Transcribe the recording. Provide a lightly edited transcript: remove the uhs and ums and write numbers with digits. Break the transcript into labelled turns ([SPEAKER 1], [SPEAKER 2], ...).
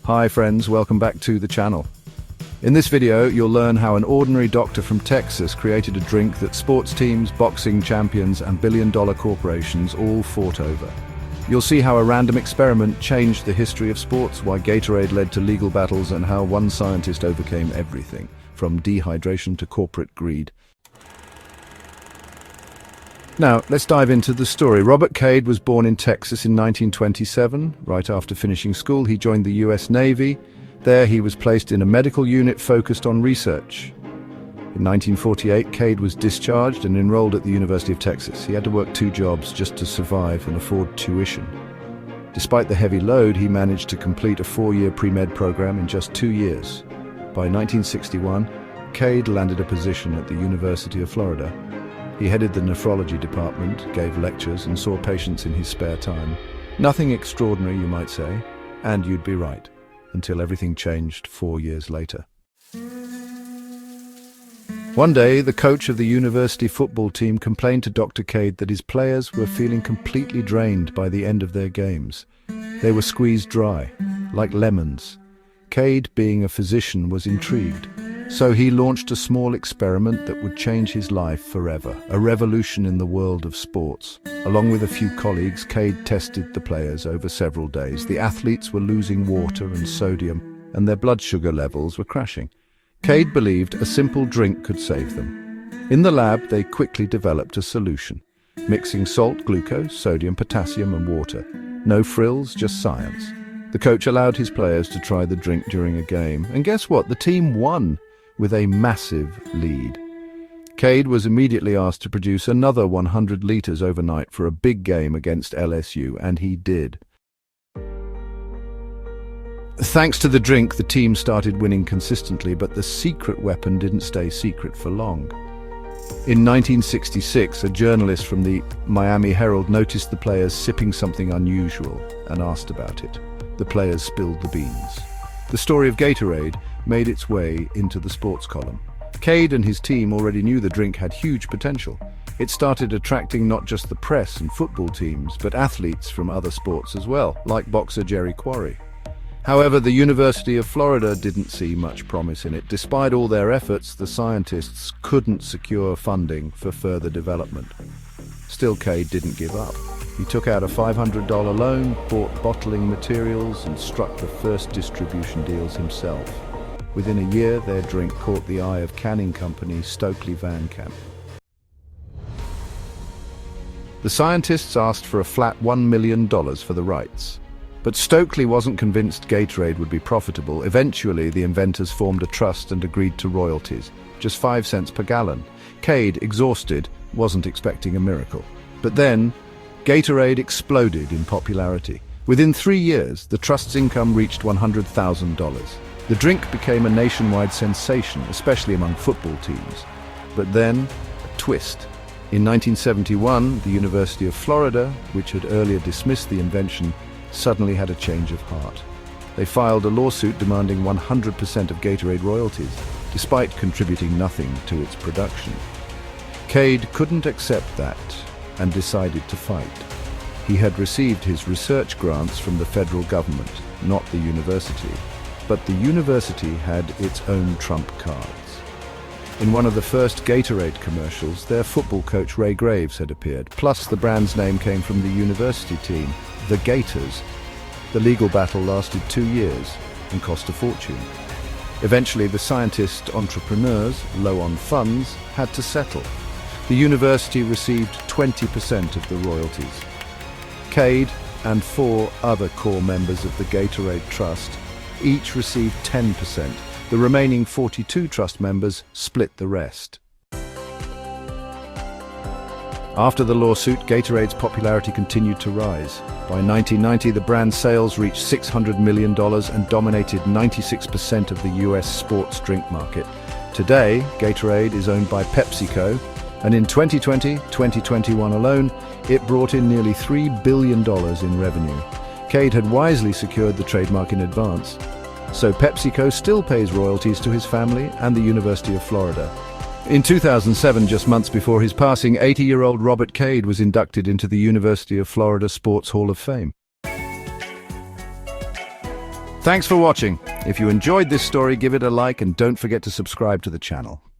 [SPEAKER 1] Hi friends, welcome back to the channel. In this video, you'll learn how an ordinary doctor from Texas created a drink that sports teams, boxing champions, and billion-dollar corporations all fought over. You'll see how a random experiment changed the history of sports, why Gatorade led to legal battles, and how one scientist overcame everything, from dehydration to corporate greed. Now, let's dive into the story. Robert Cade was born in Texas in 1927. Right after finishing school, he joined the US Navy. There, he was placed in a medical unit focused on research. In 1948, Cade was discharged and enrolled at the University of Texas. He had to work 2 jobs just to survive and afford tuition. Despite the heavy load, he managed to complete a 4-year pre-med program in just 2 years. By 1961, Cade landed a position at the University of Florida. He headed the nephrology department, gave lectures, and saw patients in his spare time. Nothing extraordinary, you might say, and you'd be right, until everything changed 4 years later. One day, the coach of the university football team complained to Dr. Cade that his players were feeling completely drained by the end of their games. They were squeezed dry, like lemons. Cade, being a physician, was intrigued. So he launched a small experiment that would change his life forever, a revolution in the world of sports. Along with a few colleagues, Cade tested the players over several days. The athletes were losing water and sodium, and their blood sugar levels were crashing. Cade believed a simple drink could save them. In the lab, they quickly developed a solution, mixing salt, glucose, sodium, potassium, and water. No frills, just science. The coach allowed his players to try the drink during a game, and guess what? The team won with a massive lead. Cade was immediately asked to produce another 100 liters overnight for a big game against LSU, and he did. Thanks to the drink, the team started winning consistently, but the secret weapon didn't stay secret for long. In 1966, a journalist from the Miami Herald noticed the players sipping something unusual and asked about it. The players spilled the beans. The story of Gatorade made its way into the sports column. Cade and his team already knew the drink had huge potential. It started attracting not just the press and football teams, but athletes from other sports as well, like boxer Jerry Quarry. However, the University of Florida didn't see much promise in it. Despite all their efforts, the scientists couldn't secure funding for further development. Still, Cade didn't give up. He took out a $500 loan, bought bottling materials, and struck the first distribution deals himself. Within a year, their drink caught the eye of canning company Stokely Van Camp. The scientists asked for a flat $1 million for the rights. But Stokely wasn't convinced Gatorade would be profitable. Eventually, the inventors formed a trust and agreed to royalties, just 5 cents per gallon. Cade, exhausted, wasn't expecting a miracle. But then, Gatorade exploded in popularity. Within 3 years, the trust's income reached $100,000. The drink became a nationwide sensation, especially among football teams. But then, a twist. In 1971, the University of Florida, which had earlier dismissed the invention, suddenly had a change of heart. They filed a lawsuit demanding 100% of Gatorade royalties, despite contributing nothing to its production. Cade couldn't accept that and decided to fight. He had received his research grants from the federal government, not the university. But the university had its own trump cards. In one of the first Gatorade commercials, their football coach Ray Graves had appeared, plus the brand's name came from the university team, the Gators. The legal battle lasted 2 years and cost a fortune. Eventually, the scientist entrepreneurs, low on funds, had to settle. The university received 20% of the royalties. Cade and 4 other core members of the Gatorade Trust each received 10%. The remaining 42 trust members split the rest. After the lawsuit, Gatorade's popularity continued to rise. By 1990, the brand's sales reached $600 million and dominated 96% of the US sports drink market. Today, Gatorade is owned by PepsiCo, and in 2020-2021 alone, it brought in nearly $3 billion in revenue. Cade had wisely secured the trademark in advance, so PepsiCo still pays royalties to his family and the University of Florida. In 2007, just months before his passing, 80-year-old Robert Cade was inducted into the University of Florida Sports Hall of Fame. Thanks for watching. If you enjoyed this story, give it a like and don't forget to subscribe to the channel.